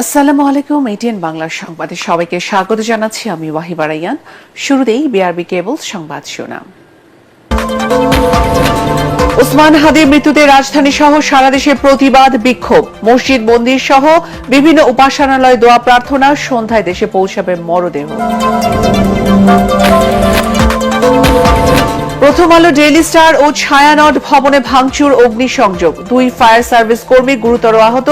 আসসালামু আলাইকুম। এটিএন বাংলার সংবাদে সবাইকে স্বাগত জানাচ্ছি আমি ওয়াহিবা রাইয়ান। শুরুতেই বিআরবি কেবল সংবাদ শিরোনাম। ওসমান হাদির মৃত্যুতে রাজধানী সহ সারা দেশে প্রতিবাদ বিক্ষোভ, মসজিদ মন্দির সহ বিভিন্ন উপাসনালয়ে দোয়া প্রার্থনা, সন্ধ্যায় দেশে পৌঁছাবে মরদেহ। প্রথম আলো ডেইলি স্টার ও ছায়ানট ভবনে ভাঙচুর, অগ্নিসংযোগ, 2 ফায়ার সার্ভিস কর্মী গুরুতর আহত।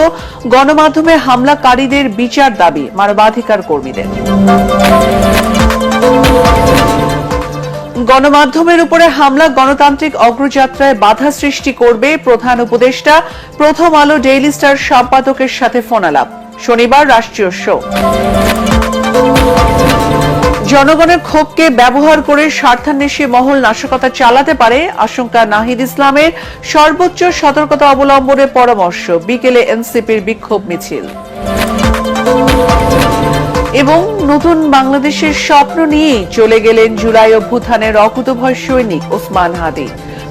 গণমাধ্যমে হামলাকারীদের বিচার দাবি মানবাধিকার কর্মীদের। গণমাধ্যমের উপরে হামলা গণতান্ত্রিক অগ্রযাত্রায় বাধা সৃষ্টি করবে, প্রধান উপদেষ্টা। প্রথম আলো ডেইলি স্টার সম্পাদকের সাথে ফোনালাপ। শনিবার রাষ্ট্রীয় শোক। জনগণের ক্ষোভকে ব্যবহার করে স্বার্থান্বেষী মহল নাশকতা চালাতে পারে, আশঙ্কা নাহিদ ইসলামের। সর্বোচ্চ সতর্কতা অবলম্বনের পরামর্শ। বিকেলে এনসিপির বিক্ষোভ মিছিল। এবং নতুন বাংলাদেশের স্বপ্ন নিয়ে চলে গেলেন জুলাই অভ্যুত্থানের অকুতোভয় সৈনিক ওসমান হাদি।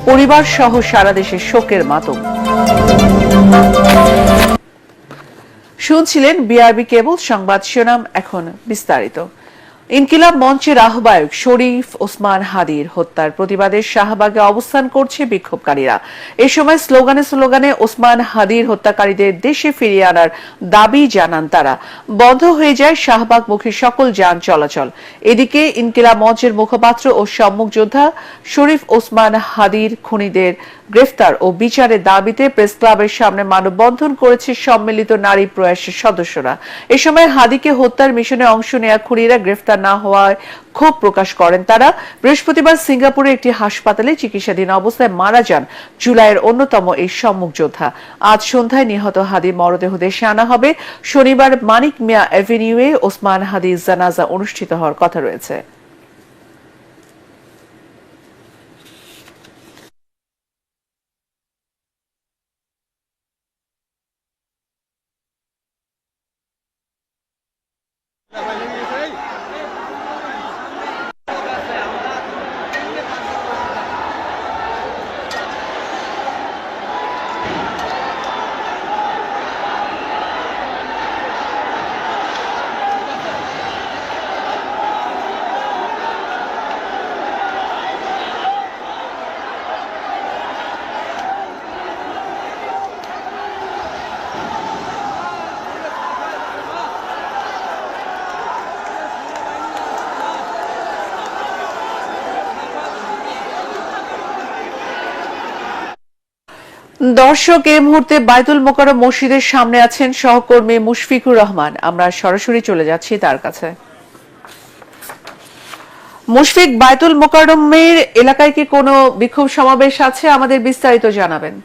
পরিবার সহ সারা দেশে শোকের মাতম। শুনছিলেন বিআরবি কেবল সংবাদ শিরোনাম, এখন বিস্তারিত। ইনকিলাব মঞ্চের আহ্বায়ক শরীফ ওসমান হাদির হত্যার প্রতিবাদে শাহবাগে অবস্থান করছে বিক্ষোভকারীরা। এ সময় স্লোগানে ওসমান হাদির হত্যাকারীদের দেশে ফিরিয়ে আনার দাবি জানান তারা। বন্ধ হয়ে যায় শাহবাগমুখী সকল যান চলাচল। এদিকে ইনকিলাব মঞ্চের মুখপাত্র ও সম্মুখ যোদ্ধা শরীফ ওসমান হাদির খুনিদের গ্রেফতার ও বিচারের দাবিতে প্রেস ক্লাবের সামনে মানববন্ধন করেছে সম্মিলিত নারী প্রয়াসের সদস্যরা। এ সময় হাদিকে হত্যার মিশনে অংশ নেওয়া খুনিরা গ্রেফতার না হওয়ায় ক্ষোভ প্রকাশ করেন তারা। বৃহস্পতিবার সিঙ্গাপুরে একটি হাসপাতালে চিকিৎসাধীন অবস্থায় মারা যান জুলাইয়ের অন্যতম এই সম্মুখ যোদ্ধা। আজ সন্ধ্যায় নিহত হাদির মরদেহ দেশে আনা হবে। শনিবার মানিক মিয়া অ্যাভিনিউয়ে ওসমান হাদির জানাজা অনুষ্ঠিত হওয়ার কথা রয়েছে। দর্শক, এই মুহূর্তে বায়তুল মোকাররম মসজিদের সামনে আছেন সহকর্মী মুশফিকুর রহমান। আমরা সরাসরি চলে যাচ্ছি তার কাছে। মুশফিক, বায়তুল মোকাররমের এলাকায় কি কোনো বিক্ষোভ সমাবেশ আছে? আমাদের বিস্তারিত জানাবেন।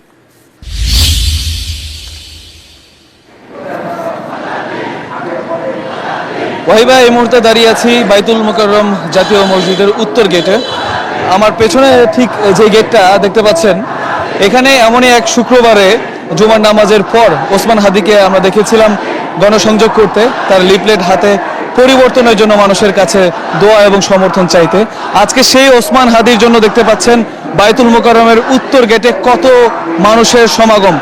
ওয়াহিবা, এই মুহূর্তে দাঁড়িয়ে আছি বায়তুল মোকাররম জাতীয় মসজিদের উত্তর গেটে। আমার পেছনে ঠিক যে গেটটা দেখতে পাচ্ছেন, এখানে এমনই এক শুক্রবারে জুমার নামাজের পর ওসমান হাদিকে আমরা দেখেছিলাম গণসংযোগ করতে, তার লিফলেট হাতে পরিবর্তনের জন্য মানুষের কাছে দোয়া এবং সমর্থন চাইতে। আজকে সেই ওসমান হাদির জন্য দেখতে পাচ্ছেন বায়তুল মোকাররমের উত্তর গেটে কত মানুষের সমাগম।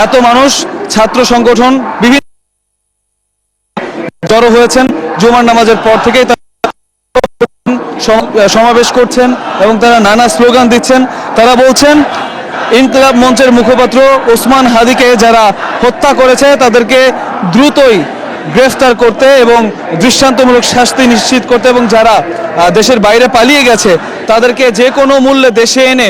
এত মানুষ, ছাত্র সংগঠন বিভিন্ন জড়ো হয়েছেন। জুমার নামাজের পর থেকেই সমাবেশ করছেন এবং তারা নানা স্লোগান দিচ্ছেন। তারা বলছেন ইনকিলাব মঞ্চের মুখপাত্র ওসমান হাদিকে যারা হত্যা করেছে তাদেরকে দ্রুতই গ্রেফতার করতে এবং দৃষ্টান্তমূলক শাস্তি নিশ্চিত করতে, এবং যারা দেশের বাইরে পালিয়ে গেছে তাদেরকে যে কোনো মূল্যে দেশে এনে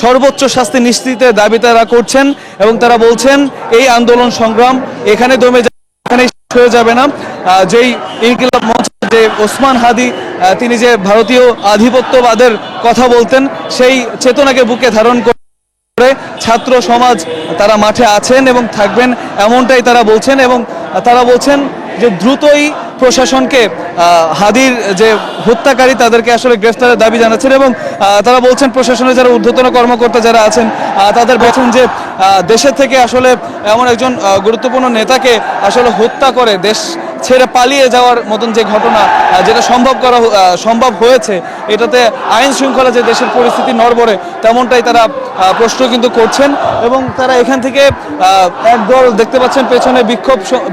সর্বোচ্চ শাস্তি নিশ্চিতের দাবি তারা করছেন। এবং তারা বলছেন এই আন্দোলন সংগ্রাম এখানে দমে এখানে হয়ে যাবে না। যেই ইনকিলাব মঞ্চ, যে ওসমান হাদি তিনি যে ভারতীয় আধিপত্যবাদের কথা বলতেন, সেই চেতনাকে বুকে ধারণ করে ছাত্র সমাজ তারা মাঠে আছেন এবং থাকবেন, এমনটাই তারা বলছেন। এবং তারা বলছেন যে দ্রুতই প্রশাসনকে হাদির যে হত্যাকারী তাদেরকে আসলে গ্রেফতারের দাবি জানাচ্ছেন। এবং তারা বলছেন প্রশাসনের যারা ঊর্ধ্বতন কর্মকর্তা যারা আছেন তাদের বলছেন যে দেশের থেকে আসলে এমন একজন গুরুত্বপূর্ণ নেতাকে আসলে হত্যা করে দেশ ছেড়ে পালিয়ে যাওয়ার মতন যে ঘটনা যেটা সম্ভব হয়েছে, এটাতে আইন শৃঙ্খলা যে দেশের পরিস্থিতি নড়বড়ে তেমনটাই তারা প্রশ্ন কিন্তু করছেন। এবং তারা এখান থেকে একদল দেখতে পাচ্ছেন পেছনে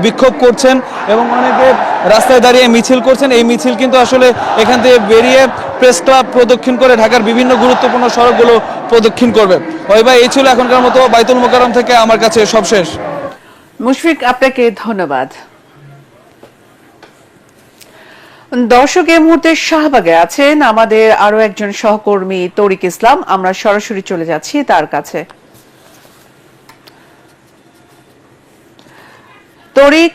বিক্ষোভ করছেন এবং অনেকে রাস্তায় দাঁড়িয়ে মিছিল করছেন। এই মিছিল কিন্তু আসলে এখান থেকে বেরিয়ে প্রেস ক্লাব প্রদক্ষিণ করে ঢাকার বিভিন্ন গুরুত্বপূর্ণ সড়কগুলো প্রদক্ষিণ করবে। ভাই এই ছিল এখনকার মতো বাইতুল মোকাররম থেকে আমার কাছে সব শেষ। মুশফিক, আপনাকে ধন্যবাদ। দর্শক, এই মুহূর্তে শাহবাগে আছেন আমাদের আরো একজন সহকর্মী তরিক ইসলাম। আমরা সরাসরি চলে যাচ্ছি তার কাছে। তরিক,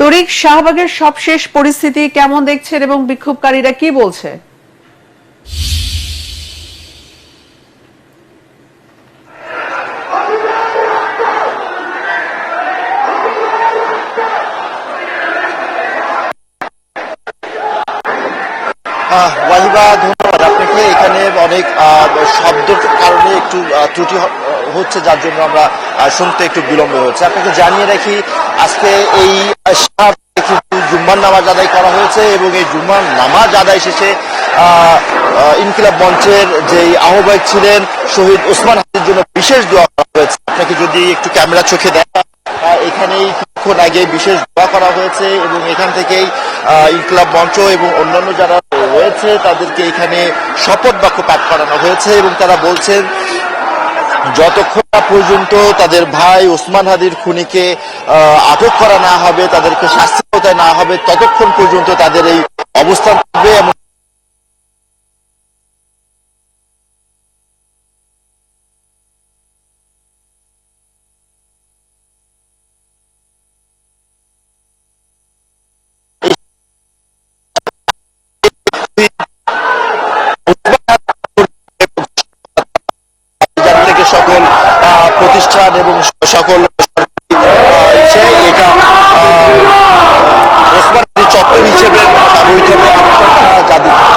তরিক, শাহবাগের সবশেষ পরিস্থিতি কেমন দেখছেন এবং বিক্ষোভকারীরা কি বলছে? ওয়াহিবা, ধন্যবাদ আপনাকে। এখানে অনেক শব্দের কারণে একটু ত্রুটি হচ্ছে, যার জন্য আমরা শুনতে একটু বিলম্ব হচ্ছে। আপনাকে জানিয়ে রাখি, আজকে এই কিন্তু জুম্মার নামাজ আদায় করা হয়েছে এবং এই জুম্মার নামাজ আদায় শেষে ইনকিলাব মঞ্চের যে আহ্বায়ক ছিলেন শহীদ ওসমান হাদির জন্য বিশেষ দোয়া করা হয়েছে। আপনাকে যদি একটু ক্যামেরা চোখে দেখা, এখানেই কিছুক্ষণ আগে বিশেষ দোয়া করা হয়েছে এবং এখান থেকেই ইনকিলাব মঞ্চ এবং অন্যান্য যারা রয়েছে তাদেরকে এখানে শপথ বাক্য পাঠ করানো হয়েছে এবং তারা বলছেন যতক্ষণ না পর্যন্ত তাদের ভাই ওসমান হাদির খুনিকে আটক করা না হবে, তাদেরকে শাস্তি আওতায় না হবে, ততক্ষণ পর্যন্ত তাদের এই অবস্থান থাকবে। এবং সকল প্রতিষ্ঠান এবং সকল এটা ওসমান হাদি চত্বর হিসেবে ব্যবহৃত হবে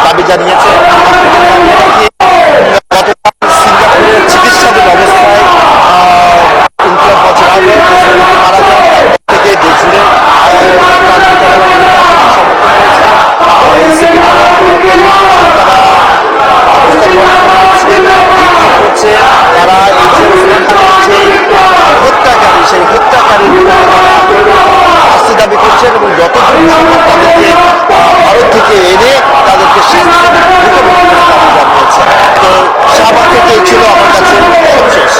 দাবি জানিয়েছে। সিঙ্গাপুরের চিকিৎসাধীন অবস্থায় ইনকিলাব মঞ্চের আহ্বায়ক মারা যান থেকে দেশ জুড়ে তারা হত্যাকারী সেই হত্যাকারীর শাস্তি দাবি করছেন এবং যতক্ষণ সম্ভব তাদেরকে ভারত থেকে এনে তাদেরকে শাস্তি জানিয়েছে। তো শাহবাগ থেকে এই ছিল আমার কাছে সবশেষ।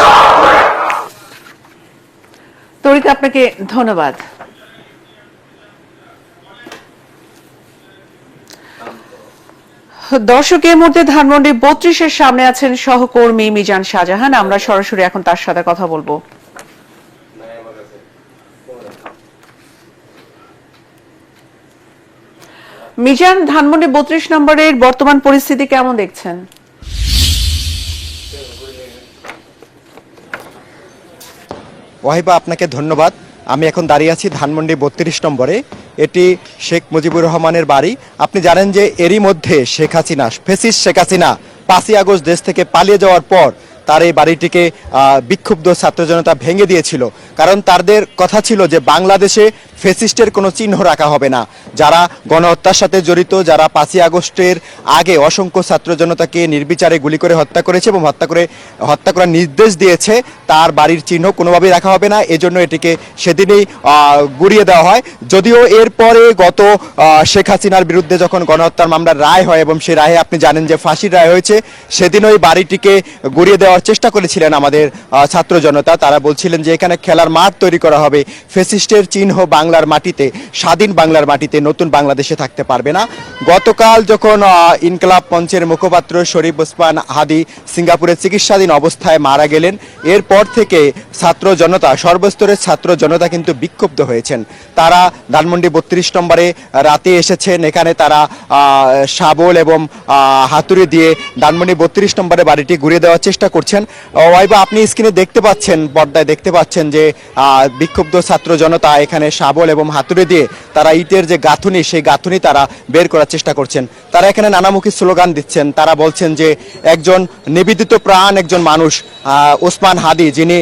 তরিক, আপনাকে ধন্যবাদ। দর্শকের মধ্যে ধানমন্ডি 32-এর সামনে আছেন সহকর্মী মিজান শাহজাহান। আমরা সরাসরি এখন তার সাথে কথা বলবো। মিজান, ধানমন্ডি 32 নম্বরের বর্তমান পরিস্থিতি কেমন দেখছেন? ওয়াহিবা, আপনাকে ধন্যবাদ। আমি এখন দাঁড়িয়ে আছি ধানমন্ডি 32 নম্বরে। এটি শেখ মুজিবুর রহমানের বাড়ি। আপনি জানেন যে এরই মধ্যে শেখ হাসিনা, ফ্যাসিস্ট শেখ হাসিনা 5ই আগস্ট দেশ থেকে পালিয়ে যাওয়ার পর তার এই বাড়িটিকে বিক্ষুব্ধ ছাত্র জনতা ভেঙে দিয়েছিল। কারণ তাদের কথা ছিল যে বাংলাদেশে ফ্যাসিস্টের কোনো চিহ্ন রাখা হবে না। যারা গণহত্যার সাথে জড়িত, যারা 5ই আগস্টের আগে অসংখ্য ছাত্র জনতাকে নির্বিচারে গুলি করে হত্যা করেছে এবং হত্যা করার নির্দেশ দিয়েছে, তার বাড়ির চিহ্ন কোনোভাবেই রাখা হবে না। এজন্য এটিকে সেদিনেই গুড়িয়ে দেওয়া হয়। যদিও এরপরে গত শেখ হাসিনার বিরুদ্ধে যখন গণহত্যার মামলার রায় হয় এবং সেই রায়ে আপনি জানেন যে ফাঁসির রায় হয়েছে, সেদিন ওই বাড়িটিকে গুড়িয়ে দেওয়ার চেষ্টা করেছিলেন আমাদের ছাত্র জনতা। তারা বলছিলেন যে এখানে খেলার মাঠ তৈরি করা হবে, ফ্যাসিস্টের চিহ্ন বাংলার মাটিতে, স্বাধীন বাংলার মাটিতে, নতুন বাংলাদেশে থাকতে পারবে না। গতকাল যখন ইনকিলাব মঞ্চের মুখপাত্র শরীফ ওসমান হাদি সিঙ্গাপুরে চিকিৎসাধীন অবস্থায় মারা গেলেন, এরপর এরপর থেকে ছাত্র জনতা, সর্বস্তরের ছাত্র জনতা কিন্তু বিক্ষুব্ধ হয়েছেন। তারা ধানমন্ডি 32 নম্বরে রাতে এসেছেন। এখানে তারা শাবল এবং হাতুড়ি দিয়ে ধানমন্ডি 32 নম্বরে বাড়িটি ঘুরিয়ে দেওয়ার চেষ্টা করছেন। ওয়াইবা, আপনি স্ক্রিনে দেখতে পাচ্ছেন, পর্দায় দেখতে পাচ্ছেন যে বিক্ষুব্ধ ছাত্র জনতা এখানে শাবল এবং হাতুড়ি দিয়ে তারা ইটের যে গাঁথুনি, সেই গাঁথুনি তারা বের করার চেষ্টা করছেন। তারা এখানে নানামুখী স্লোগান দিচ্ছেন। তারা বলছেন যে একজন নিবেদিত প্রাণ একজন মানুষ ওসমান হাদি, যিনি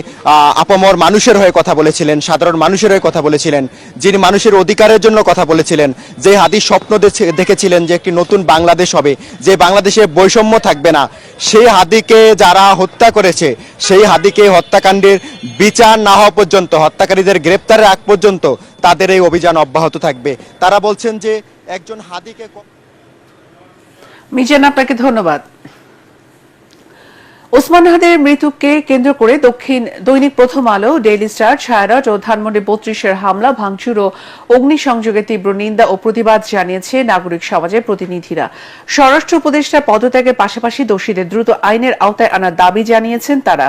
আপামর মানুষের হয়ে কথা বলেছিলেন, সাধারণ মানুষের হয়ে কথা বলেছিলেন, যিনি মানুষের অধিকারের জন্য কথা বলেছিলেন, যে হাদি স্বপ্ন দেখেছিলেন যে একটি নতুন বাংলাদেশ হবে, যে বাংলাদেশে বৈষম্য থাকবে না, সেই হাদিকে যারা হত্যা করেছে, সেই হাদিকে হত্যাকাণ্ডের বিচার না হওয়া পর্যন্ত, হত্যাকারীদের গ্রেপ্তারের আগ পর্যন্ত তাদের এই অভিযান অব্যাহত থাকবে। তারা বলছেন যে একজন হাদিকে। মিজান, আপনাকে ধন্যবাদ। ওসমান হাদির মৃত্যুকে কেন্দ্র করে দৈনিক প্রথম আলো, ডেইলি স্টার, ছায়ানট ও ধানমন্ডি 32-এর হামলা, ভাঙচুর ও অগ্নিসংযোগের তীব্র নিন্দা ও প্রতিবাদ জানিয়েছে নাগরিক সমাজের প্রতিনিধিরা। স্বরাষ্ট্র উপদেষ্টার পদত্যাগের পাশাপাশি দোষীদের দ্রুত আইনের আওতায় আনার দাবি জানিয়েছেন তারা।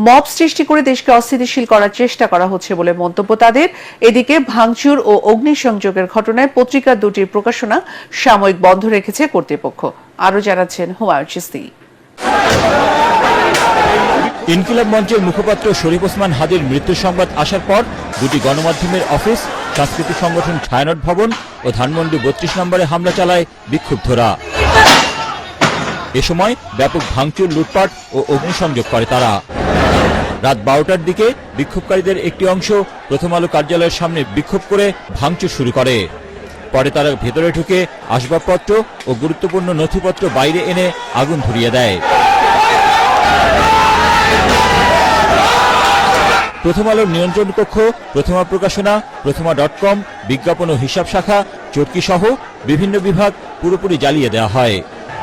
মব সৃষ্টি করে দেশকে অস্থিতিশীল করার চেষ্টা করা হচ্ছে বলে মন্তব্য তাদের। এদিকে ভাঙচুর ও অগ্নিসংযোগের ঘটনায় পত্রিকা দুটির প্রকাশনা সাময়িক বন্ধ রেখেছে কর্তৃপক্ষ। আরও জানাচ্ছেন হুমায়ুন চিস্তি। ইনকিলাব মঞ্চের মুখপাত্র শরীফ ওসমান হাদির মৃত্যুর সংবাদ আসার পর দুটি গণমাধ্যমের অফিস, সাংস্কৃতিক সংগঠন ছায়ানট ভবন ও ধানমন্ডি 32 নম্বরে হামলা চালায় বিক্ষুব্ধরা। এ সময় ব্যাপক ভাঙচুর, লুটপাট ও অগ্নিসংযোগ করে তারা। রাত 12টার দিকে বিক্ষোভকারীদের একটি অংশ প্রথম আলো কার্যালয়ের সামনে বিক্ষোভ করে ভাঙচুর শুরু করে। পরে তারা ভেতরে ঢুকে আসবাবপত্র ও গুরুত্বপূর্ণ নথিপত্র বাইরে এনে আগুন ধরিয়ে দেয়। প্রথম আলোর নিয়ন্ত্রণ কক্ষ, প্রথমা প্রকাশনা, প্রথমা.com, বিজ্ঞাপন ও হিসাব শাখা, চটকি সহ বিভিন্ন বিভাগ পুরোপুরি জ্বালিয়ে দেওয়া হয়।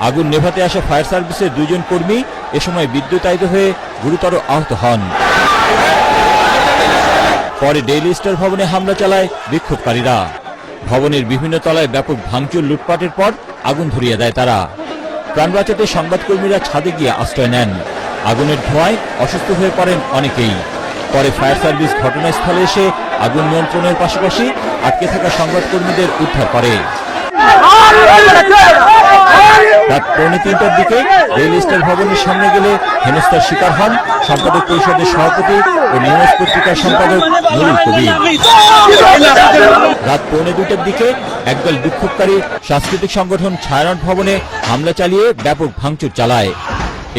আগুন নেভাতে আসা ফায়ার সার্ভিসের 2 জন কর্মী এ সময় বিদ্যুতায়িত হয়ে গুরুতর আহত হন। পরে ডেইলি স্টার ভবনে হামলা চালায় বিক্ষোভকারীরা। ভবনের বিভিন্ন তলায় ব্যাপক ভাঙচুর, লুটপাটের পর আগুন ধরিয়ে দেয় তারা। প্রাণ বাঁচাতে সংবাদকর্মীরা ছাদে গিয়ে আশ্রয় নেন। আগুনের ধোঁয়ায় অসুস্থ হয়ে পড়েন অনেকেই। পরে ফায়ার সার্ভিস ঘটনাস্থলে এসে আগুন নিয়ন্ত্রণের পাশাপাশি আটকে থাকা সংবাদকর্মীদের উদ্ধার করে। রাত 2:45টার দিকে ডেইলি স্টার ভবনের সামনে গেলে হেনস্থার শিকার হন সম্পাদক পরিষদের সভাপতি ও নিউজ পত্রিকার সম্পাদক নুরুল কবির। রাত 2:45টার দিকে একদল বিক্ষোভকারী সাংস্কৃতিক সংগঠন ছায়ানট ভবনে হামলা চালিয়ে ব্যাপক ভাঙচুর চালায়।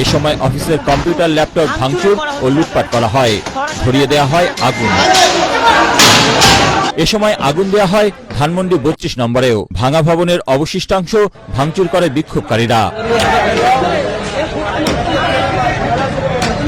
এ সময় অফিসের কম্পিউটার, ল্যাপটপ ভাঙচুর ও লুটপাট করা হয়। ধরিয়ে দেওয়া হয় আগুন। এ সময় আগুন দেওয়া হয় ধানমন্ডি 32 নম্বরেও। ভাঙা ভবনের অবশিষ্টাংশ ভাঙচুর করে বিক্ষোভকারীরা।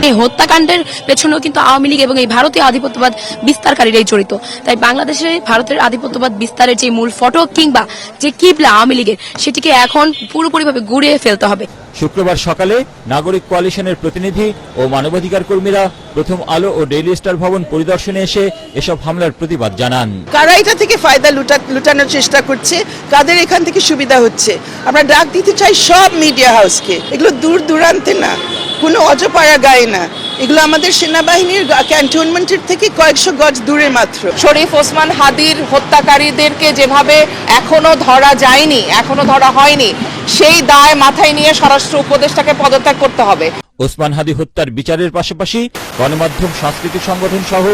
এই হত্যাকাণ্ডের পেছনেও কিন্তু আওয়ামী লীগ এবং এই ভারতীয় আধিপত্যবাদ বিস্তারকারীরাই জড়িত। তাই বাংলাদেশে ভারতের আধিপত্যবাদ বিস্তারের যে মূল ফটক কিংবা যে কিবলা আওয়ামী লীগের, সেটিকে এখন পুরোপুরিভাবে গুড়িয়ে ফেলতে হবে। শুক্রবার সকালে নাগরিক কোয়ালিশনের প্রতিনিধি ও মানবাধিকার কর্মীরা প্রথম আলো ও ডেইলি স্টার ভবন পরিদর্শনে এসে এসব হামলার প্রতিবাদ জানান। কারা এটা থেকে ফায়দা লুটানোর চেষ্টা করছে, কাদের এখান থেকে সুবিধা হচ্ছে, আমরা ডাক দিতে চাই সব মিডিয়া হাউসকে। এগুলো দূর দূরান্তে না, কোনো অজপাড়া গায়ে না, এগুলো আমাদের সেনাবাহিনীর ক্যান্টনমেন্টের থেকে কয়েকশো গজ দূরে মাত্র। শরীফ ওসমান হাদির হত্যাকারীদেরকে যেভাবে এখনো ধরা যায়নি, এখনো ধরা হয়নি, সেই দায় মাথায় নিয়ে স্বরাষ্ট্র উপদেষ্টাকে পদত্যাগ করতে হবে। ওসমান হাদি হত্যার বিচারের পাশাপাশি গণমাধ্যম, সাংস্কৃতিক সংগঠন সহ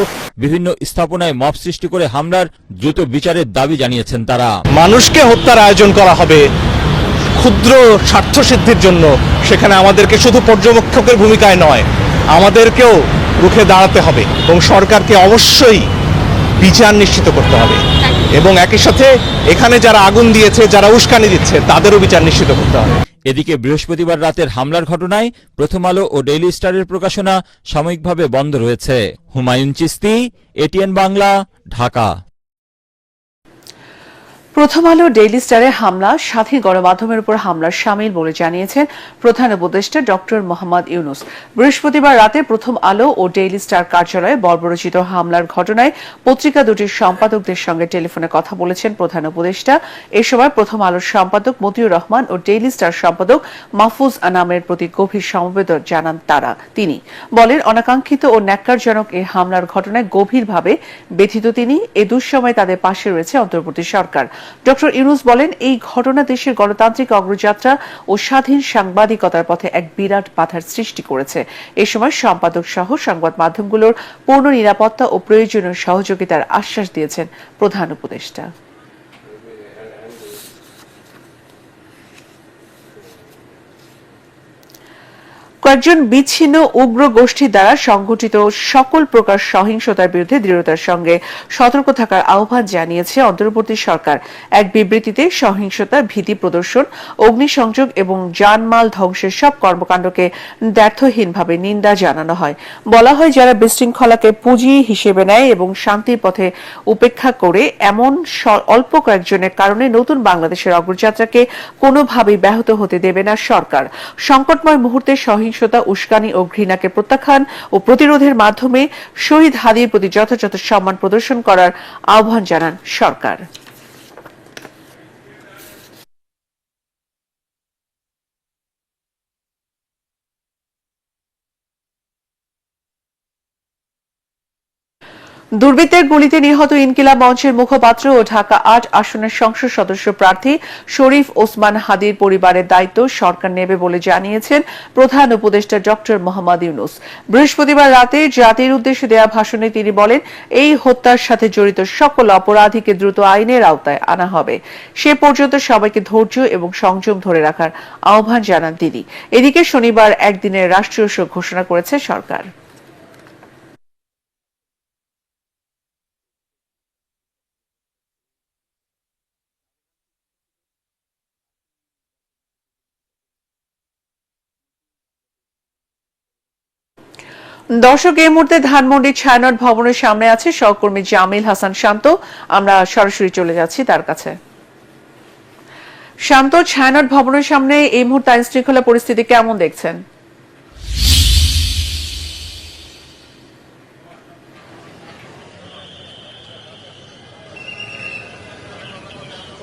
বিভিন্ন স্থাপনায় মব সৃষ্টি করে হামলার দ্রুত বিচারের দাবি জানিয়েছেন তারা। মানুষকে হত্যার আয়োজন করা হবে ক্ষুদ্র স্বার্থ সিদ্ধির জন্য, সেখানে আমাদেরকে শুধু পর্যবেক্ষকের ভূমিকায় নয়, আমাদেরকেও রুখে দাঁড়াতে হবে এবং সরকারকে অবশ্যই বিচার নিশ্চিত করতে হবে এবং একই সাথে এখানে যারা আগুন দিয়েছে, যারা উস্কানি দিচ্ছে, তাদেরও বিচার নিশ্চিত করতে হবে। এদিকে বৃহস্পতিবার রাতের হামলার ঘটনায় প্রথম আলো ও ডেইলি স্টারের প্রকাশনা সাময়িকভাবে বন্ধ রয়েছে। হুমায়ুন চিস্তি, এটিএন বাংলা, ঢাকা। প্রথম আলো ডেইলি স্টারে হামলা স্বাধীন গণমাধ্যমের উপর হামলার শামিল বলে জানিয়েছেন প্রধান উপদেষ্টা ডক্টর মোহাম্মদ ইউনুস। বৃহস্পতিবার রাতে প্রথম আলো ও ডেইলি স্টার কার্যালয়ে বর্বরোচিত হামলার ঘটনায় পত্রিকা দুটির সম্পাদকদের সঙ্গে টেলিফোনে কথা বলেছেন প্রধান উপদেষ্টা। এ সময় প্রথম আলোর সম্পাদক মতিউর রহমান ও ডেইলি স্টার সম্পাদক মাহফুজ আনামের প্রতি গভীর সমবেদনা জানান তিনি বলেন, অনাকাঙ্ক্ষিত ও ন্যাক্কারজনক এই হামলার ঘটনায় গভীরভাবে ব্যথিত তিনি। এ দুঃসময়ে তাদের পাশে রয়েছে অন্তর্বর্তী সরকার। ডক্টর ইউনুস বলেন, এই ঘটনা দেশের গণতান্ত্রিক অগ্রযাত্রা ও স্বাধীন সাংবাদিকতার পথে এক বিরাট বাধার সৃষ্টি করেছে। এ সময় সম্পাদক সহ সংবাদ মাধ্যমগুলোর পূর্ণ নিরাপত্তা ও প্রয়োজনীয় সহযোগিতার আশ্বাস দিয়েছেন প্রধান উপদেষ্টা। কয়েকজন বিচ্ছিন্ন উগ্র গোষ্ঠী দ্বারা সংঘটিত সকল প্রকার সহিংসতার বিরুদ্ধে দৃঢ়তার সঙ্গে সতর্ক থাকার আহ্বান জানিয়েছে অন্তর্বর্তী সরকার। এক বিবৃতিতে সহিংসতা, ভীতি প্রদর্শন, অগ্নিসংযোগ এবং জানমাল ধ্বংসের সব কর্মকাণ্ডকে দ্ব্যর্থহীনভাবে নিন্দা জানানো হয়। বলা হয়, যারা বিশৃঙ্খলাকে পুঁজি হিসেবে নেয় এবং শান্তির পথে উপেক্ষা করে এমন অল্প কয়েকজনের কারণে নতুন বাংলাদেশের অগ্রযাত্রাকে কোনোভাবেই ব্যাহত হতে দেবে না সরকার। সংকটময় মুহূর্তে সহিংসতা, উস্কানি ও ঘৃণাকে প্রত্যাখ্যান ও প্রতিরোধের মাধ্যমে শহীদ হাদির প্রতি যথাযথ সম্মান প্রদর্শন করার আহ্বান জানান সরকার। দুর্বৃত্তের গুলিতে নিহত ইনকিলাব মঞ্চের মুখপাত্র ও ঢাকা ৮ আসনের সংসদ সদস্য প্রার্থী শরীফ ওসমান হাদির পরিবারের দায়িত্ব সরকার নেবে বলে জানিয়েছেন প্রধান উপদেষ্টা ডক্টর মোহাম্মদ ইউনুস। বৃহস্পতিবার রাতে জাতির উদ্দেশ্যে দেয়া ভাষণে তিনি বলেন, এই হত্যার সাথে জড়িত সকল অপরাধীকে দ্রুত আইনের আওতায় আনা হবে। সে পর্যন্ত সবাইকে ধৈর্য এবং সংযম ধরে রাখার আহ্বান জানান তিনি। এদিকে শনিবার একদিনের রাষ্ট্রীয় শোক ঘোষণা করেছে সরকার। দর্শক, এই মুহূর্তে ধানমন্ডি ছায়ানট ভবনের সামনে আছে সহকর্মী জামিল হাসান শান্ত। আমরা সরাসরি চলে যাচ্ছি তার কাছে। শান্ত, ছায়ানট ভবনের সামনে এই মুহূর্তে আইন শৃঙ্খলা পরিস্থিতি কেমন দেখছেন?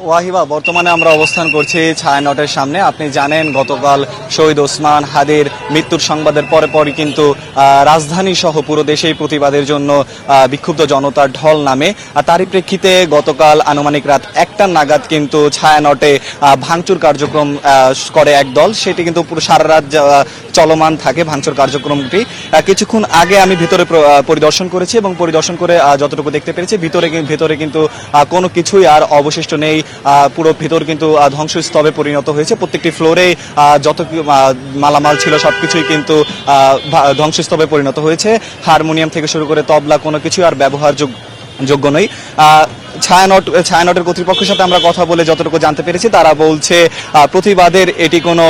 ওয়াহিবা, বর্তমানে আমরা অবস্থান করছি ছায়ানটের সামনে। আপনি জানেন, গতকাল শহীদ ওসমান হাদির মৃত্যুর সংবাদের পরই কিন্তু রাজধানী সহ পুরো দেশেই প্রতিবাদের জন্য বিক্ষুব্ধ জনতার ঢল নামে। আর তারই প্রেক্ষিতে গতকাল আনুমানিক রাত ১টা নাগাদ কিন্তু ছায়ানটে ভাঙচুর কার্যক্রম করে এক দল। সেটি কিন্তু পুরো সারা রাত চলমান থাকে ভাঙচুর কার্যক্রমটি। কিছুক্ষণ আগে আমি ভিতরে পরিদর্শন করেছি এবং পরিদর্শন করে যতটুকু দেখতে পেরেছি, ভিতরে কিন্তু কোনো কিছুই আর অবশিষ্ট নেই। পুরো ভিতর কিন্তু ধ্বংসস্তূপে পরিণত হয়েছে। প্রত্যেকটি ফ্লোরে যত মালামাল ছিল সবকিছুই কিন্তু ধ্বংসস্তূপে পরিণত হয়েছে। হারমোনিয়াম থেকে শুরু করে তবলা কোনো কিছু আর ব্যবহারযোগ্য নয়। ছায়ানটের কর্তৃপক্ষের সাথে আমরা কথা বলে যতটুকু জানতে পেরেছি, তারা বলছে প্রতিবাদের এটি কোনো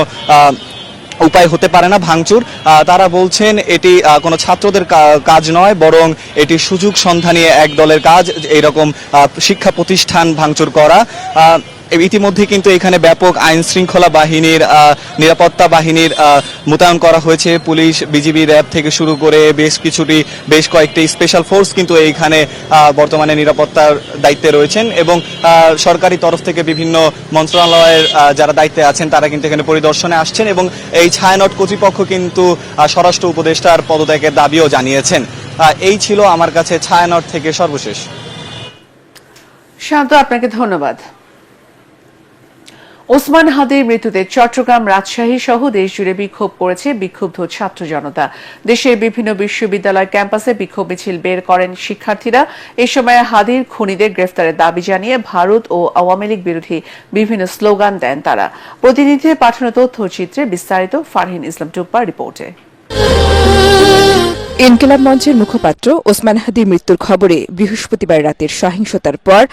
উপায় হতে পারে না ভাঙচুর। তারা বলছেন এটি কোনো ছাত্রদের কাজ নয়, বরং এটি সুযোগ সন্ধানী এক দলের কাজ, এইরকম শিক্ষা প্রতিষ্ঠান ভাঙচুর করা। ইতিমধ্যে কিন্তু এখানে ব্যাপক আইন শৃঙ্খলা বাহিনীর নিরাপত্তা বাহিনীর মোতায়েন করা হয়েছে। পুলিশ, বিজিবি, র্যাব থেকে শুরু করে বেশ কয়েকটি স্পেশাল ফোর্স কিন্তু এইখানে বর্তমানে নিরাপত্তার দায়িত্বে রয়েছেন এবং সরকারি তরফ থেকে বিভিন্ন মন্ত্রণালয়ের যারা দায়িত্বে আছেন তারা কিন্তু এখানে পরিদর্শনে আসছেন এবং এই ছায়ানট কর্তৃপক্ষ কিন্তু স্বরাষ্ট্র উপদেষ্টার পদত্যাগের দাবিও জানিয়েছেন। এই ছিল আমার কাছে ছায়ানট থেকে সর্বশেষ। শান্ত, আপনাকে ধন্যবাদ। ওসমান হাদির মৃত্যুতে চট্টগ্রাম, রাজশাহী সহ দেশজুড়ে বিক্ষোভ করেছে বিক্ষুব্ধ ছাত্র জনতা। দেশের বিভিন্ন বিশ্ববিদ্যালয় ক্যাম্পাসে বিক্ষোভ মিছিল বের করেন শিক্ষার্থীরা। এ সময় হাদির খুনিদের গ্রেফতারের দাবি জানিয়ে ভারত ও আওয়ামী লীগ বিরোধী বিভিন্ন স্লোগান দেন তারা। প্রতিনিধিদের পাঠানো তথ্যচিত্রে বিস্তারিত ফারহিন ইসলাম টুপ্পার রিপোর্টে। ইনকিলাব মঞ্চের মুখপাত্র ওসমান হাদির মৃত্যুর খবরে বৃহস্পতিবার রাতের সহিংসতার পর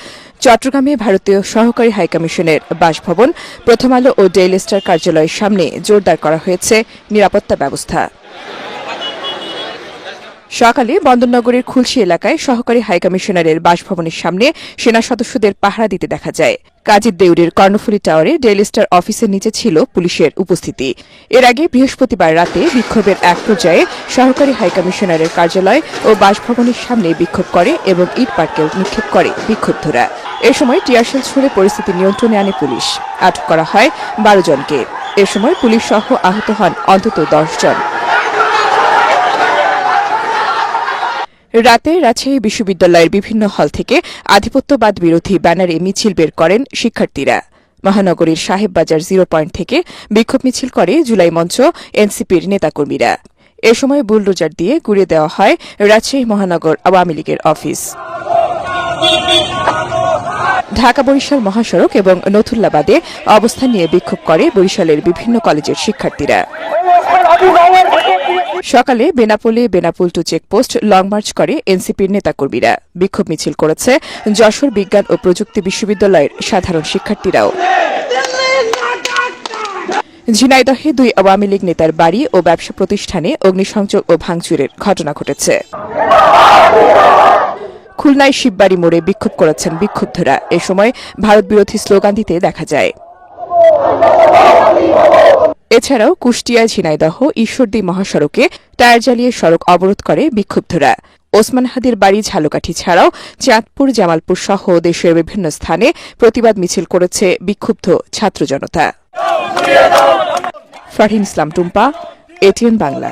চট্টগ্রামে ভারতীয় সহকারী হাইকমিশনের বাসভবন, প্রথম আলো ও ডেইলি স্টার কার্যালয়ের সামনে জোরদার করা হয়েছে নিরাপত্তা ব্যবস্থা। সকালে বন্দরনগরের খুলশী এলাকায় সহকারী হাইকমিশনারের বাসভবনের সামনে সেনা সদস্যদের পাহারা দিতে দেখা যায়। কাজীর দেউরের কর্ণফুলী টাওয়ারে ডেইলি স্টার অফিসের নিচে ছিল পুলিশের উপস্থিতি। এর আগে বৃহস্পতিবার রাতে বিক্ষোভের এক পর্যায়ে সহকারী হাইকমিশনারের কার্যালয় ও বাসভবনের সামনে বিক্ষোভ করে এবং ইট পাটকেল নিক্ষেপ করে বিক্ষুব্ধরা। এ সময় টিয়ারশেল ছুড়ে পরিস্থিতি নিয়ন্ত্রণে আনে পুলিশ। আটক করা হয় 12 জনকে। এ সময় পুলিশ সহ আহত হন অন্তত 10 জন। রাতে রাজশাহী বিশ্ববিদ্যালয়ের বিভিন্ন হল থেকে আধিপত্যবাদ বিরোধী ব্যানারে মিছিল বের করেন শিক্ষার্থীরা। মহানগরীর সাহেববাজার 0 পয়েন্ট থেকে বিক্ষোভ মিছিল করে জুলাই মঞ্চ এনসিপির নেতাকর্মীরা। এ সময় বুলডোজার দিয়ে গুড়িয়ে দেওয়া হয় রাজশাহী মহানগর আওয়ামী লীগের অফিস। ঢাকা বরিশাল মহাসড়ক এবং নথুল্লাবাদে অবস্থান নিয়ে বিক্ষোভ করে বরিশালের বিভিন্ন কলেজের শিক্ষার্থীরা। সকালে বেনাপোলে Benapole to checkpost long march করে এনসিপির নেতাকর্মীরা। বিক্ষোভ মিছিল করেছে যশোর বিজ্ঞান ও প্রযুক্তি বিশ্ববিদ্যালয়ের সাধারণ শিক্ষার্থীরাও। ঝিনাইদহে 2 আওয়ামী লীগ নেতার বাড়ি ও ব্যবসা প্রতিষ্ঠানে অগ্নিসংযোগ ও ভাঙচুরের ঘটনা ঘটেছে। খুলনায় শিববাড়ি মোড়ে বিক্ষোভ করেছেন বিক্ষুব্ধরা। এ সময় ভারত বিরোধী স্লোগান দিতে দেখা যায়। এছাড়াও কুষ্টিয়া ঝিনাইদহ ঈশ্বরদী মহাসড়কে টায়ার জ্বালিয়ে সড়ক অবরোধ করে বিক্ষুব্ধরা। ওসমান হাদির বাড়ি ঝালকাঠি ছাড়াও চাঁদপুর জামালপুর সহ দেশের বিভিন্ন স্থানে প্রতিবাদ মিছিল করেছে বিক্ষুব্ধ ছাত্র জনতা। ফারহিন ইসলাম টুম্পা, এটিএন বাংলা।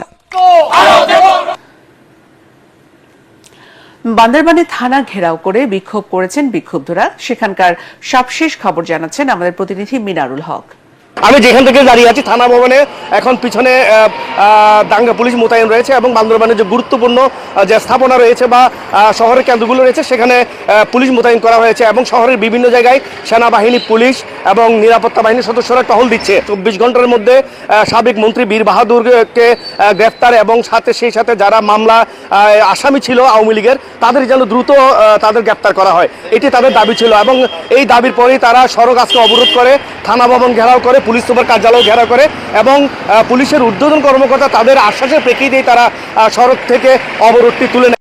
বান্দরবানে থানা ঘেরাও করে বিক্ষোভ করেছেন বিক্ষুব্ধরা। সেখানকার সবশেষ খবর জানাচ্ছেন আমাদের প্রতিনিধি মিনারুল হক। আমি যেখান থেকে দাঁড়িয়ে আছি থানা ভবনে, এখন পিছনে দাঙ্গা পুলিশ মোতায়েন রয়েছে এবং বান্দরবানের যে গুরুত্বপূর্ণ যে স্থাপনা রয়েছে বা শহরের কেন্দ্রগুলো রয়েছে সেখানে পুলিশ মোতায়েন করা হয়েছে এবং শহরের বিভিন্ন জায়গায় সেনাবাহিনী, পুলিশ এবং নিরাপত্তা বাহিনীর সদস্যরা টহল দিচ্ছে। 24 ঘন্টার মধ্যে সাবেক মন্ত্রী বীর বাহাদুরকে গ্রেফতার এবং সেই সাথে যারা মামলা আসামি ছিল আওয়ামী লীগের তাদের যেন দ্রুত তাদের গ্রেফতার করা হয়, এটি তাদের দাবি ছিল। এবং এই দাবির পরেই তারা সড়ক আজকে অবরোধ করে, থানা ভবন ঘেরাও করে, পুলিশ সুপার কার্যালয় ঘেরাও করে এবং পুলিশের ঊর্ধ্বতন কর্মকর্তা তাদের আশ্বাসের প্রেক্ষিতেই তারা সড়ক থেকে অবরোধটি তুলে নেয়।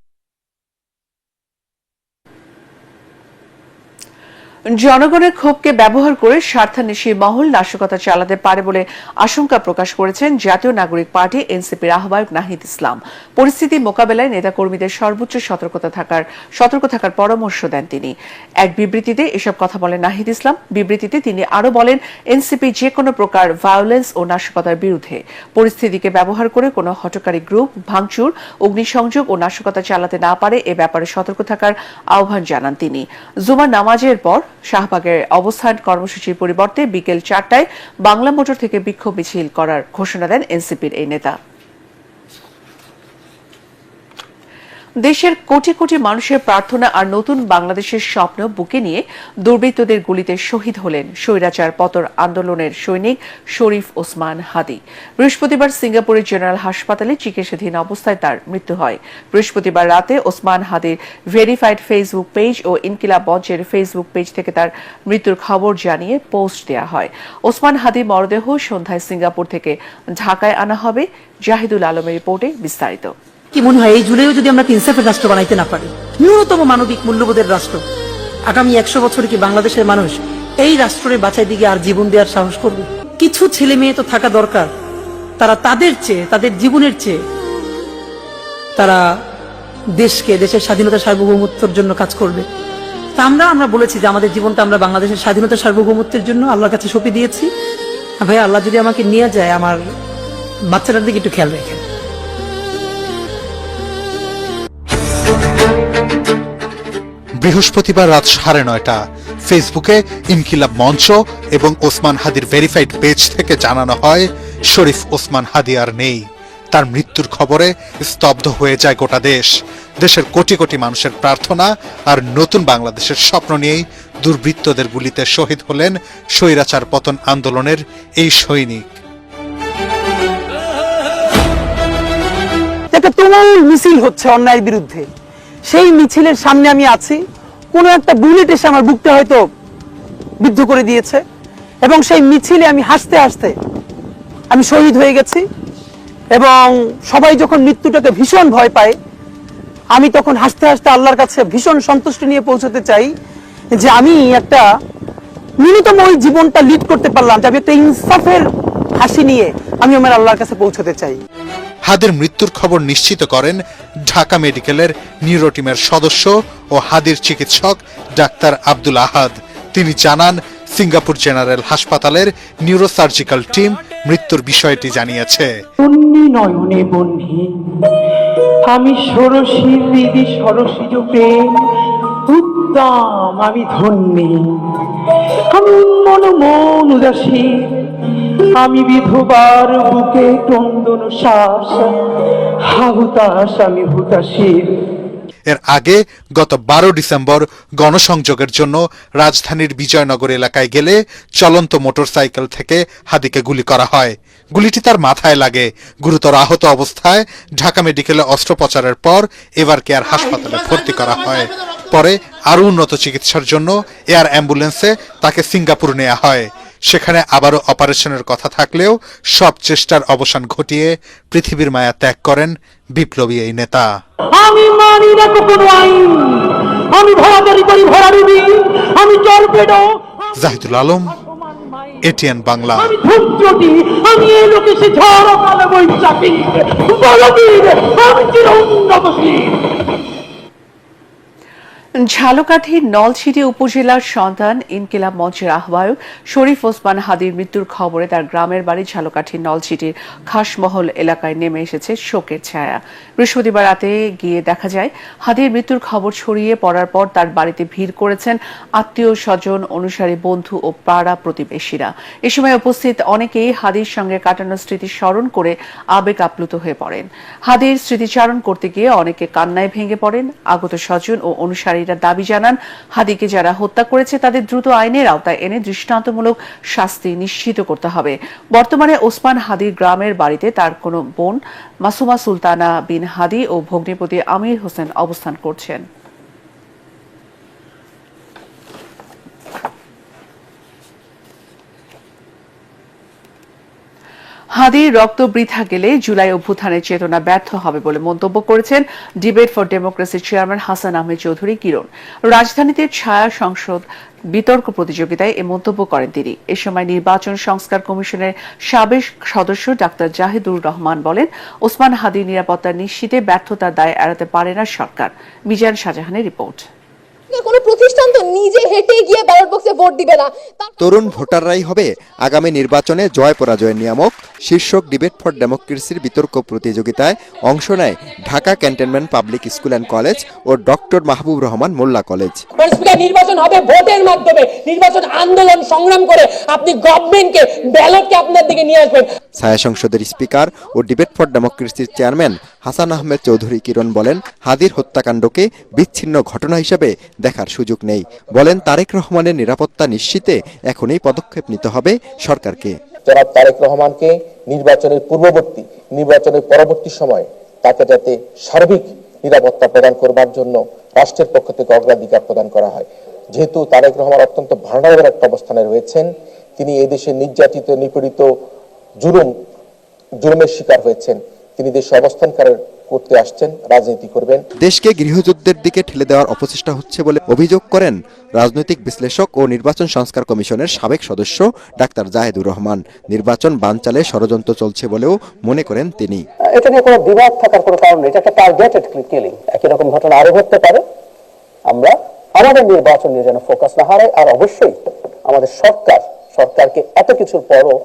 জনগণের ক্ষোভকে ব্যবহার করে স্বার্থান্বেষী মহল নাশকতা চালাতে পারে বলে আশঙ্কা প্রকাশ করেছেন জাতীয় নাগরিক পার্টি এনসিপির আহ্বায়ক নাহিদ ইসলাম। পরিস্থিতি মোকাবেলায় নেতাকর্মীদের সর্বোচ্চ সতর্ক থাকার পরামর্শ দেন তিনি। এক বিবৃতিতে এসব কথা বলেন নাহিদ ইসলাম। বিবৃতিতে তিনি আরও বলেন, এনসিপি যে কোনো প্রকার ভায়োলেন্স ও নাশকতার বিরুদ্ধে। পরিস্থিতিকে ব্যবহার করে কোনো হঠকারী গ্রুপ ভাঙচুর, অগ্নিসংযোগ ও নাশকতা চালাতে না পারে এ ব্যাপারে সতর্ক থাকার আহ্বান জানান তিনি। জুমার নামাজের পর শাহবাগের অবস্থান কর্মসূচির পরিবর্তে বিকেল 4টায় বাংলা মোটর থেকে বিক্ষোভ মিছিল করার ঘোষণা দেন এনসিপির এই নেতা। দেশের কোটি কোটি মানুষের প্রার্থনা আর নতুন বাংলাদেশের স্বপ্ন বুকে নিয়ে দুর্বৃত্তদের গুলিতে শহীদ হলেন স্বৈরাচার পতন আন্দোলনের সৈনিক শরীফ ওসমান হাদি। বৃহস্পতিবার সিঙ্গাপুরের জেনারেল হাসপাতালে চিকিৎসাধীন অবস্থায় তার মৃত্যু হয়। বৃহস্পতিবার রাতে ওসমান হাদির ভেরিফাইড ফেসবুক পেজ ও ইনকিলাব মঞ্চের ফেসবুক পেজ থেকে তার মৃত্যুর খবর জানিয়ে পোস্ট দেওয়া হয়। ওসমান হাদির মরদেহ সন্ধ্যায় সিঙ্গাপুর থেকে ঢাকায় আনা হবে। জাহিদুল আলমের রিপোর্টে বিস্তারিত। কি মনে হয় এই জুলাইও যদি আমরা ইনসাফের রাষ্ট্র বানাইতে না পারি, ন্যূনতম মানবিক মূল্যবোধের রাষ্ট্র, আগামী 100 বছরে কি বাংলাদেশের মানুষ এই রাষ্ট্রের বাঁচাই দিকে আর জীবন দেওয়ার সাহস করবে? কিছু ছেলে মেয়ে তো থাকা দরকার, তারা তাদের চেয়ে, তাদের জীবনের চেয়ে তারা দেশকে, দেশের স্বাধীনতা সার্বভৌমত্বের জন্য কাজ করবে। তা আমরা বলেছি যে আমাদের জীবনটা আমরা বাংলাদেশের স্বাধীনতা সার্বভৌমত্বের জন্য আল্লাহর কাছে সঁপে দিয়েছি। ভাই, আল্লাহ যদি আমাকে নিয়ে যায়, আমার বাচ্চাটার দিকে একটু খেয়াল রাখেন। বৃহস্পতিবার রাত 9:30 ফেসবুকে ইনকিলাব মঞ্চ এবং ওসমান হাদির ভেরিফাইড পেজ থেকে জানানো হয় শরীফ ওসমান হাদি আর নেই। তার মৃত্যুর খবরে স্তব্ধ হয়ে যায় গোটা দেশ। দেশের কোটি কোটি মানুষের প্রার্থনা আর নতুন বাংলাদেশের স্বপ্ন নিয়েই দুর্বৃত্তদের গুলিতে শহীদ হলেন স্বৈরাচার পতন আন্দোলনের এই সৈনিক। একটা তুমুল মিছিল হচ্ছে অন্যায়ের বিরুদ্ধে, সেই মিছিলের সামনে আমি আছি, কোনো একটা বুলেট এসে আমার বুকটা হয়তো বিদ্ধ করে দিয়েছে এবং সেই মিছিলে আমি হাসতে হাসতে আমি শহীদ হয়ে গেছি। এবং সবাই যখন মৃত্যুটাকে ভীষণ ভয় পায়, আমি তখন হাসতে হাসতে আল্লাহর কাছে ভীষণ সন্তুষ্টি নিয়ে পৌঁছতে চাই যে আমি একটা ন্যূনতম ওই জীবনটা লিড করতে পারলাম, যে আমি একটা ইনসাফের হাসি নিয়ে আমি আমার আল্লাহর কাছে পৌঁছতে চাই। হাদির মৃত্যুর খবর নিশ্চিত করেন ঢাকা মেডিকেলের নিউরো টিমের সদস্য ও হাদির চিকিৎসক ডাক্তার আব্দুল আহাদ। তিনি জানান, সিঙ্গাপুর জেনারেল হাসপাতালের নিউরোসার্জিক্যাল টিম মৃত্যুর বিষয়টি জানিয়েছে। নয়নে বন্ধি আমি ষোড়শী হৃদি সরসী প্রেম উদ্দাম আমি ধন্যী, আমি মন মন উদাসী, আমি বিধবার বুকে ক্রন্দন শ্বাস, হাহুতাস আমি হুতাশীর। এর আগে গত 12 ডিসেম্বর গণসংযোগের জন্য রাজধানীর বিজয়নগর এলাকায় গেলে চলন্ত মোটরসাইকেল থেকে হাদিকে গুলি করা হয়। গুলিটি তার মাথায় লাগে। গুরুতর আহত অবস্থায় ঢাকা মেডিকেলে অস্ত্রোপচারের পর এভার কেয়ার হাসপাতালে ভর্তি করা হয়। পরে আরও উন্নত চিকিৎসার জন্য এয়ার অ্যাম্বুলেন্সে তাকে সিঙ্গাপুর নেওয়া হয়। সেখানে আবারও অপারেশনের কথা থাকলেও সব চেষ্টার অবসান ঘটিয়ে পৃথিবীর মায়া ত্যাগ করেন বিপ্লবী এই নেতা। আমি মানি না কোনো আইন, আমি ভরাদারি করি ভরাডুবি, আমি টর্পেডো। জাহিদুল আলম, এটিএন বাংলা। আমি ধূমজ্যোতি, আমি এই লোকে সে ঝড় কালো বৈশাখী, বলবীর, আমি চির উন্নতশীল। ঝালকাঠির নলছিটি উপজেলার সন্তান ইনকিলাব মঞ্চের আহ্বায়ক শরীফ ওসমান হাদির মৃত্যুর খবরে তার গ্রামের বাড়ি ঝালকাঠির নলছিটির খাসমহল এলাকায় নেমে এসেছে শোকের ছায়া। বৃহস্পতিবার রাতে গিয়ে দেখা যায়, হাদির মৃত্যুর খবর ছড়িয়ে পড়ার পর তার বাড়িতে ভিড় করেছেন আত্মীয় স্বজন, অনুসারী, বন্ধু ও পাড়া প্রতিবেশীরা। এ সময় উপস্থিত অনেকেই হাদির সঙ্গে কাটানো স্মৃতি স্মরণ করে আবেগ আপ্লুত হয়ে পড়েন। হাদির স্মৃতিচারণ করতে গিয়ে অনেকে কান্নায় ভেঙে পড়েন। আগত স্বজন ও অনুসারী দাবি জানান, হাদিকে যারা হত্যা করেছে তাদের দ্রুত আইনের আওতায় এনে দৃষ্টান্তমূলক শাস্তি নিশ্চিত করতে হবে। বর্তমানে ওসমান হাদির গ্রামের বাড়িতে তার কোনো বোন মাসুমা সুলতানা বিন হাদি ও ভগ্নিপতি আমির হোসেন অবস্থান করছেন। হাদির রক্ত বৃথা গেলে জুলাই অভ্যুত্থানের চেতনা ব্যর্থ হবে বলে মন্তব্য করেছেন ডিবেট ফর ডেমোক্রেসির চেয়ারম্যান হাসান আহমেদ চৌধুরী কিরণ। রাজধানীতে ছায়া সংসদ বিতর্ক প্রতিযোগিতায় এ মন্তব্য করেন তিনি। এ সময় নির্বাচন সংস্কার কমিশনের সাবেক সদস্য ডাক্তার জাহিদুর রহমান বলেন, ওসমান হাদির নিরাপত্তা নিশ্চিতে ব্যর্থতার দায় এড়াতে পারে না সরকার। মিজান শাহজাহানের রিপোর্ট। কোনো প্রতিষ্ঠান তো নিজে হেঁটে গিয়ে ব্যালট বক্সে ভোট দিবে না। তরুণ ভোটাররাই হবে আগামী নির্বাচনে জয় পরাজয়ের নিয়ামক শীর্ষক ডিবেট ফর ডেমোক্রেসির বিতর্ক প্রতিযোগিতায় অংশ নেয় Dhaka cantonment public school and college ও ডক্টর মাহবুব রহমান মোল্লা কলেজ। নির্বাচন হবে ভোটের মাধ্যমে, নির্বাচন আন্দোলন সংগ্রাম করে আপনি গভর্নমেন্টকে ব্যালটকে আপনার দিকে নিয়ে আসবেন। ছায়া সংসদের স্পিকার ও ডিবেট ফর ডেমোক্রেসির চেয়ারম্যান হাসান আহমেদ চৌধুরী কিরণ বলেন, হাদির হত্যাকাণ্ডকে বিচ্ছিন্ন ঘটনা হিসেবে দেখার সুযোগ নেই। বলেন, তারেক রহমানের নিরাপত্তা নিশ্চিতে এখনই পদক্ষেপ নিতে হবে সরকারকে। জনাব তারেক রহমানকে নির্বাচনের পূর্ববর্তী, নির্বাচনের পরবর্তী সময় তাকে যাতে সার্বিক নিরাপত্তা প্রদান করবার জন্য রাষ্ট্রের পক্ষ থেকে অগ্রাধিকার প্রদান করা হয়। যেহেতু তারেক রহমান অত্যন্ত ভালনারেবল একটা অবস্থানে রয়েছেন, তিনি এই দেশে নির্যাতিত, নিপীড়িত, জুলুমের শিকার হয়েছেন, তিনি দেশে অবস্থান করতে আসছেন, রাজনীতি করবেন। দেশকে গৃহযুদ্ধের দিকে ঠেলে দেওয়ার অপচেষ্টা হচ্ছে বলে অভিযোগ করেন রাজনৈতিক বিশ্লেষক ও নির্বাচন সংস্কার কমিশনের সাবেক সদস্য ডাক্তার জাহিদুর রহমান। নির্বাচন বানচালে ষড়যন্ত্র চলছে বলেও মনে করেন তিনি। এটা নিয়ে কোনো বিবাদ থাকার কোনো কারণ নেই, এটা একটা টার্গেটেড কিলিং। একই রকম ঘটনা আরো ঘটতে পারে। আমরা আমাদের নির্বাচন নিয়ে যেন ফোকাস না হারাই। আর অবশ্যই আমাদের সরকারকে এত কিছুর পরও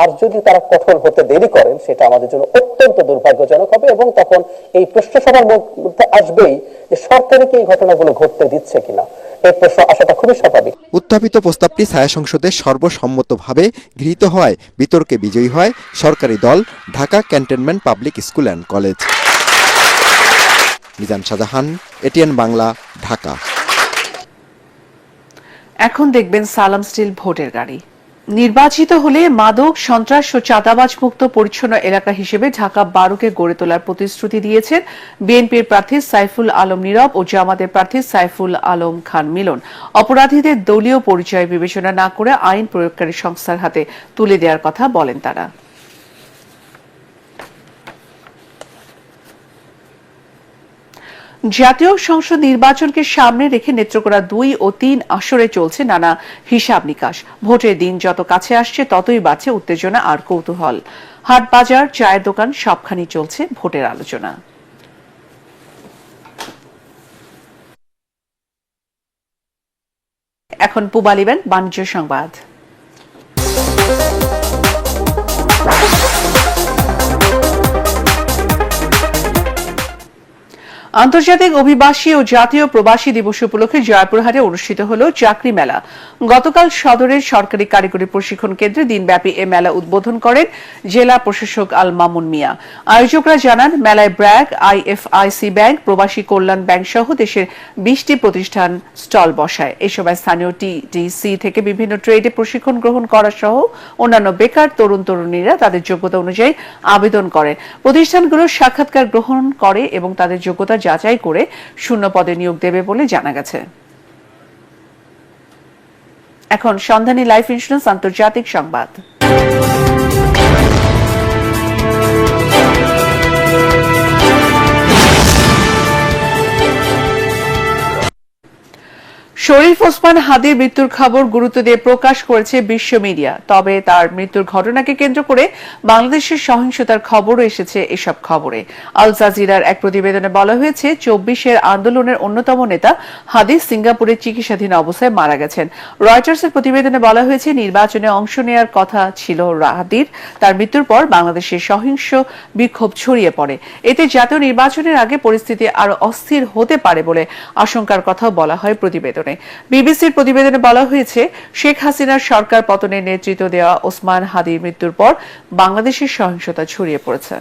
আর যদি তারা কঠোর হতে দেরি করেন, সেটা আমাদের জন্য অত্যন্ত দুর্ভাগ্যজনক হবে এবং তখন এই প্রশ্ন সবার মধ্যে আসবেই যে সরকার কি এই ঘটনাগুলো ঘটতে দিচ্ছে কিনা। এই প্রশ্ন আসাটা খুবই স্বাভাবিক। উত্থাপিত প্রস্তাবটি ছায়া সংসদে সর্বসম্মতভাবে গৃহীত হয়। বিতর্কে বিজয়ী হয় সরকারি দল Dhaka cantonment public school and college. Mizan Shahjahan, ATN Bangla, Dhaka. এখন দেখবেন সালাম স্টিল ভোটের গাড়ি। নির্বাচিত হলে মাদক, সন্ত্রাস ও চাঁদাবাজ মুক্ত পরিচ্ছন্ন এলাকা হিসেবে ঢাকা 12কে গড়ে তোলার প্রতিশ্রুতি দিয়েছেন বিএনপির প্রার্থী সাইফুল আলম নীরব ও জামাতের প্রার্থী সাইফুল আলম খান মিলন। অপরাধীদের দলীয় পরিচয় বিবেচনা না করে আইন প্রয়োগকারী সংস্থার হাতে তুলে দেওয়ার কথা বলেন তারা। জাতীয় সংসদ নির্বাচনকে সামনে রেখে নেত্রকোনা 2 ও 3 আসরে চলছে নানা হিসাব নিকাশ। ভোটের দিন যত কাছে আসছে ততই বাড়ছে উত্তেজনা আর কৌতূহল। হাট বাজার, চায়ের দোকান সবখানি চলছে ভোটের আলোচনা। এখন পুবালি ব্যান্ড বাণিজ্য সংবাদ। আন্তর্জাতিক অভিবাসী ও জাতীয় প্রবাসী দিবস উপলক্ষে জয়পুরহাটে অনুষ্ঠিত হল চাকরি মেলা। গতকাল সদরের সরকারি কারিগরি প্রশিক্ষণ কেন্দ্রে দিনব্যাপী এ মেলা উদ্বোধন করেন জেলা প্রশাসক আল মামুন মিয়া। আয়োজকরা জানান, মেলায় ব্র্যাক, আইএফআইসি ব্যাংক, প্রবাসী কল্যাণ ব্যাংক সহ দেশের 20টি প্রতিষ্ঠান স্টল বসায়। এ সময় স্থানীয় টিডিসি থেকে বিভিন্ন ট্রেডে প্রশিক্ষণ গ্রহণ করা সহ অন্যান্য বেকার তরুণ তরুণীরা তাদের যোগ্যতা অনুযায়ী আবেদন করেন। প্রতিষ্ঠানগুলো সাক্ষাৎকার গ্রহণ করে এবং তাদের যোগ্যতা যাচাই করে শূন্য পদে নিয়োগ দেবে বলে জানা গেছে। এখন সন্ধানী লাইফ ইন্স্যুরেন্স আন্তর্জাতিক সংবাদ। শরীফ ওসমান হাদির মৃত্যুর খবর গুরুত্ব দিয়ে প্রকাশ করেছে বিশ্ব মিডিয়া। তবে তার মৃত্যুর ঘটনাকে কেন্দ্র করে বাংলাদেশের সহিংসতার খবরও এসেছে এসব খবরে। আল জাজিরার এক প্রতিবেদনে বলা হয়েছে, 24-এর আন্দোলনের অন্যতম নেতা হাদি সিঙ্গাপুরে চিকিৎসাধীন অবস্থায় মারা গেছেন। রয়টার্সের প্রতিবেদনে বলা হয়েছে, নির্বাচনে অংশ নেওয়ার কথা ছিল হাদির। তার মৃত্যুর পর বাংলাদেশে সহিংস বিক্ষোভ ছড়িয়ে পড়ে। এতে জাতীয় নির্বাচনের আগে পরিস্থিতি আরো অস্থির হতে পারে বলে আশঙ্কার কথাও বলা হয় প্রতিবেদনে। বিবিসির প্রতিবেদনে বলা হয়েছে, শেখ হাসিনার সরকার পতনের নেতৃত্ব দেওয়া ওসমান হাদির মৃত্যুর পর বাংলাদেশের সহিংসতা ছড়িয়ে পড়েছে।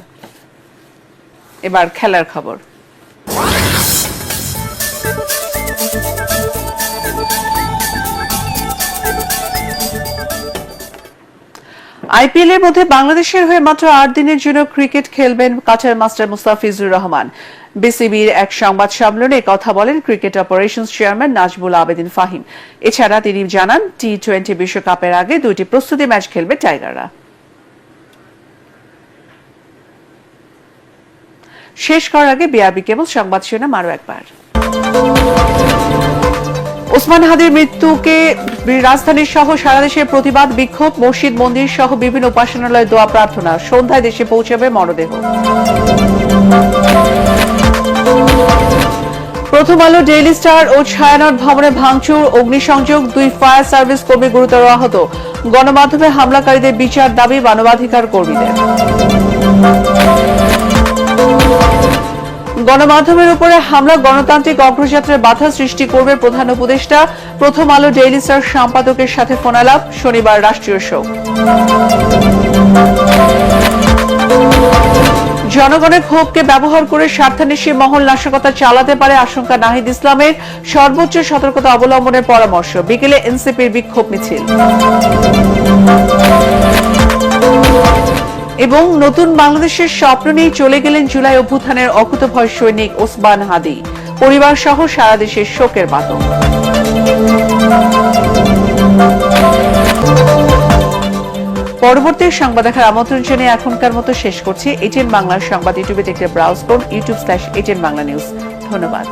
এবার খেলার খবর। আইপিএল এর মধ্যে বাংলাদেশের হয়ে মাত্র 8 দিনের জন্য ক্রিকেট খেলবেন কাটার মাস্টার মুস্তাফিজুর রহমান। বিসিবির এক সংবাদ সম্মেলনে কথা বলেন cricket operations chairman Nazmul Abedin Fahim. এছাড়া তিনি জানান, টি-20 বিশ্বকাপের আগে 2টি প্রস্তুতি ম্যাচ খেলবে টাইগাররা। শেষ করার আগে বিআরবি কেবল সংবাদ শিরোনাম আরো একবার। ওসমান হাদির মৃত্যুকে রাজধানীর সহ সারা দেশে প্রতিবাদ, বিক্ষোভ, মসজিদ, মন্দির সহ বিভিন্ন উপাসনালয়ে দোয়া প্রার্থনা। সন্ধ্যায় দেশে পৌঁছাবে মরদেহ। প্রথম আলো, ডেইলি স্টার ও ছায়ানট ভবনে ভাঙচুর, অগ্নিসংযোগ, 2 ফায়ার সার্ভিস কর্মী গুরুতর আহত। গণমাধ্যমে হামলাকারীদের বিচার দাবি মানবাধিকার কর্মীদের। গণমাধ্যমের উপরে হামলা গণতান্ত্রিক অগ্রযাত্রায় বাধা সৃষ্টি করবে প্রধান উপদেষ্টা। প্রথম আলো ডেইলি স্টার সম্পাদকের সাথে ফোনালাপ, শনিবার রাষ্ট্রীয় শোক। জনগণের ক্ষোভকে ব্যবহার করে স্বার্থান্বেষী মহল নাশকতা চালাতে পারে আশঙ্কা নাহিদ ইসলামের। সর্বোচ্চ সতর্কতা অবলম্বনের পরামর্শ। বিকেলে এনসিপির বিক্ষোভ মিছিল। এবং নতুন বাংলাদেশের স্বপ্ন নিয়ে চলে গেলেন জুলাই অভ্যুত্থানের অকুতভয় সৈনিক ওসমান হাদি। পরিবার সহ সারা দেশে শোকের বাতাস। পরবর্তী সংবাদ দেখার আমন্ত্রণ জানিয়ে এখনকার মতো শেষ করছি। এটিএন বাংলার সংবাদ ইউটিউবে দেখতে ব্রাউজ করুন youtube/ATN বাংলা নিউজ। ধন্যবাদ।